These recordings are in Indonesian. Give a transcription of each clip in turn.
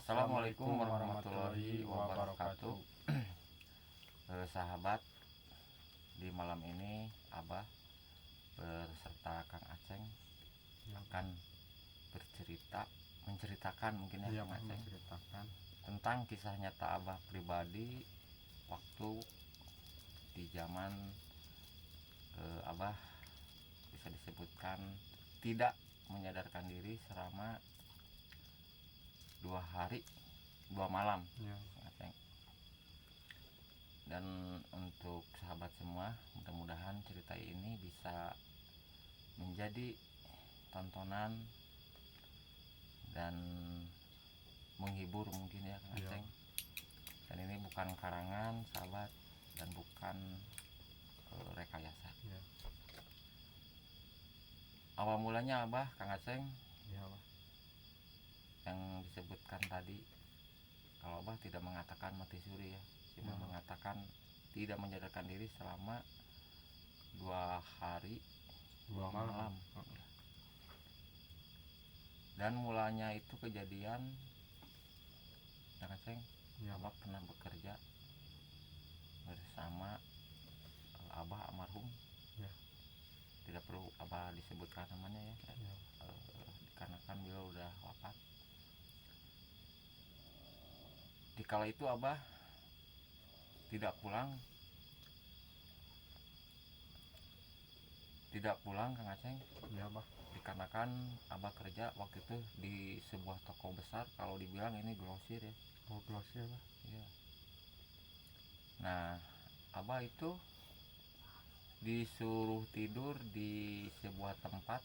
Assalamualaikum warahmatullahi wabarakatuh. Sahabat, di malam ini Abah beserta Kang Aceng akan menceritakan mungkin ya, Kang Aceng, tentang kisah nyata Abah pribadi waktu di zaman Abah bisa disebutkan tidak menyadarkan diri selama 2 hari 2 malam ya. Dan untuk sahabat semua, mudah-mudahan cerita ini bisa menjadi tontonan dan menghibur mungkin ya, Kang Aceng. Dan ini bukan karangan sahabat dan bukan rekayasa ya. Awal mulanya Abah, Kang Aceng ya, Abah, yang disebutkan tadi, kalau Abah tidak mengatakan mati suri ya, cuma mengatakan tidak menyadarkan diri selama 2 hari 2 malam. Dan mulanya itu kejadian Kang Aceng ya, Abah pernah bekerja bersama Abah almarhum ya. Tidak perlu Abah disebutkan namanya ya, ya. Dikarenakan beliau udah wafat. Dikala itu Abah tidak pulang Kang Aceng ya, Abah, dikarenakan Abah kerja waktu itu di sebuah toko besar, kalau dibilang ini grosir ya. Oh, grosir Abah ya. Nah, Abah itu disuruh tidur di sebuah tempat,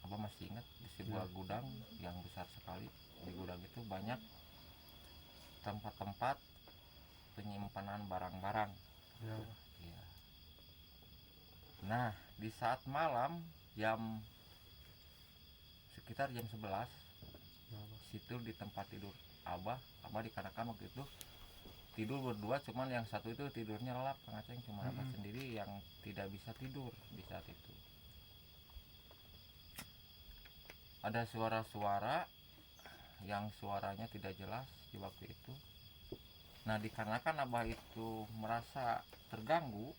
Abah masih ingat, di sebuah gudang yang besar sekali. Di gudang itu banyak tempat-tempat penyimpanan barang-barang ya. Ya. Nah, di saat malam sekitar jam 11 ya, situ di tempat tidur Abah dikarenakan waktu itu tidur berdua, cuman yang satu itu tidurnya lelap Kang Aceng, cuma Abah sendiri yang tidak bisa tidur di saat itu. Ada suara-suara yang suaranya tidak jelas di waktu itu. Nah, dikarenakan Abah itu merasa terganggu,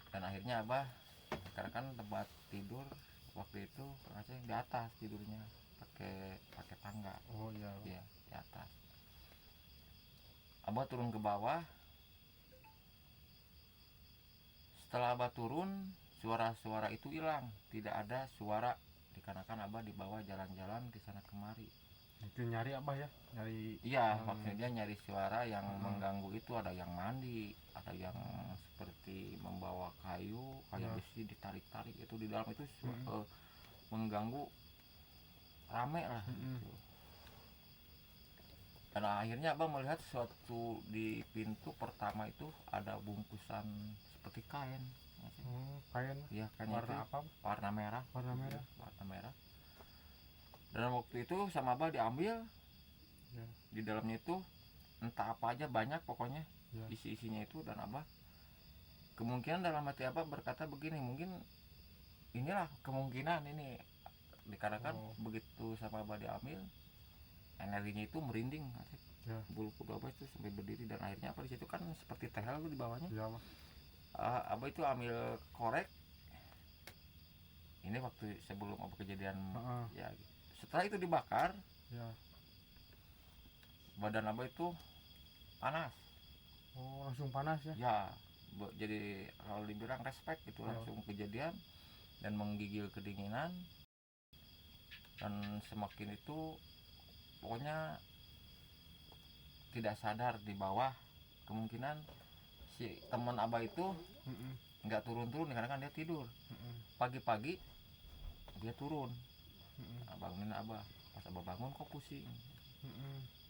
dan akhirnya Abah, dikarenakan tempat tidur waktu itu Kang Aceng di atas tidurnya, pakai tangga. Oh iya. Iya, di atas. Abah turun ke bawah. Setelah Abah turun, suara-suara itu hilang, tidak ada suara, dikarenakan Abah di bawah jalan-jalan ke sana kemari. Itu nyari Abah ya? Nyari. Iya, maksudnya nyari suara yang mengganggu itu, ada yang mandi, ada yang seperti membawa kayu besi ditarik-tarik, itu di dalam itu mengganggu, rame lah gitu. Dan akhirnya Abah melihat sesuatu di pintu pertama itu ada bungkusan seperti kain. Kain? Iya, kain. Warna apa? Warna merah. Warna merah. Warna merah. Dan waktu itu sama Abah diambil ya. Di dalamnya itu entah apa aja, banyak pokoknya ya. Isi-isinya itu. Dan Abah kemungkinan dalam hati Abah berkata begini, mungkin inilah kemungkinan ini, dikarenakan begitu sama Abah diambil, energinya itu merinding ya. Bulu kuduk Abah itu sampai berdiri, dan akhirnya apa di situ kan seperti tehel di bawahnya ya, Abah itu ambil korek. Ini waktu sebelum Abah kejadian ya. Setelah itu dibakar ya, badan Abah itu panas. Oh, langsung panas ya? Ya, jadi kalau dibilang respect itu langsung kejadian dan menggigil kedinginan. Dan semakin itu pokoknya tidak sadar di bawah. Kemungkinan si teman Abah itu nggak turun-turun karena kan dia tidur. Pagi-pagi dia turun, bangunin Abah. Pas Abah bangun kok pusing,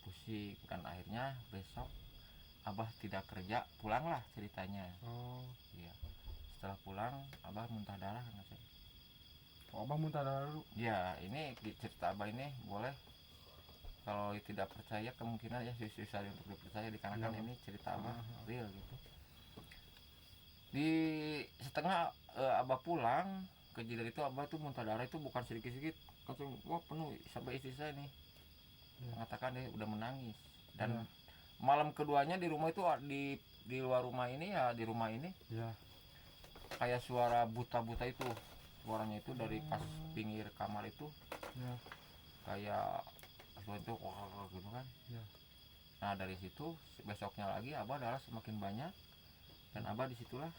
pusing. Dan akhirnya besok Abah tidak kerja, pulanglah ceritanya. Oh iya. Setelah pulang Abah muntah darah kan. Oh, Abah muntah darah dulu? Ya, ini cerita Abah ini boleh, kalau tidak percaya kemungkinan ya susah untuk dipercaya, dikarenakan ya, ini cerita Abah real gitu. Di setengah Abah pulang kejadian itu abah tuh muntah darah itu bukan sedikit-sedikit, langsung wah penuh sampai istri saya nih mengatakan dia udah menangis. Dan malam keduanya di rumah itu di luar rumah ini ya, di rumah ini kayak suara buta-buta itu, suaranya itu dari pas pinggir kamar itu kayak suara itu wah gitu kan. Nah dari situ besoknya lagi abah darah semakin banyak, dan abah disitulah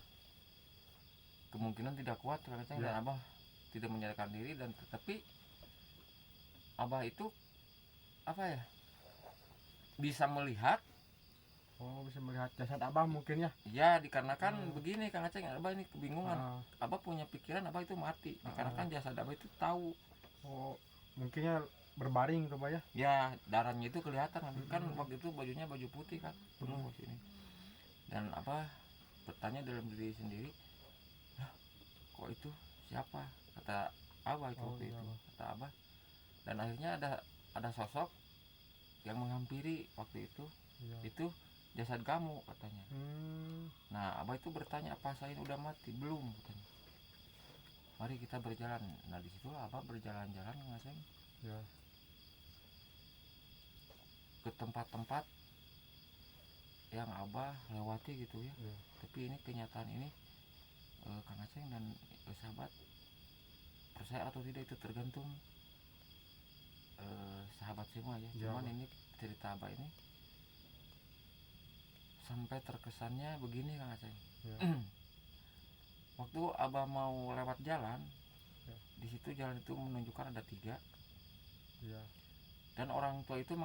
kemungkinan tidak kuat dan abah tidak menyadarkan diri. Dan tetapi abah itu apa ya, bisa melihat jasad abah mungkin ya. Ya dikarenakan begini Kang Aceh, abah ini kebingungan. Abah punya pikiran abah itu mati, dikarenakan jasad abah itu tahu. Mungkinnya berbaring tuh Pak ya. Ya darahnya itu kelihatan kan waktu itu bajunya baju putih kan penuh sini. Dan abah bertanya dalam diri sendiri, kok itu siapa, kata abah itu waktu itu, kata abah. Dan akhirnya ada sosok yang menghampiri waktu itu. Itu jasad kamu katanya. Nah abah itu bertanya, apa saya udah mati? Belum katanya. Mari kita berjalan. Nah di situ abah berjalan-jalan ngasih ke tempat-tempat yang abah lewati gitu ya. Tapi ini kenyataan ini Kang Aceh dan sahabat, percaya atau tidak itu tergantung sahabat semua ya. Cuman ini cerita abah ini sampai terkesannya begini Kang Aceh. Waktu abah mau lewat jalan, di situ jalan itu menunjukkan ada 3. Dan orang tua itu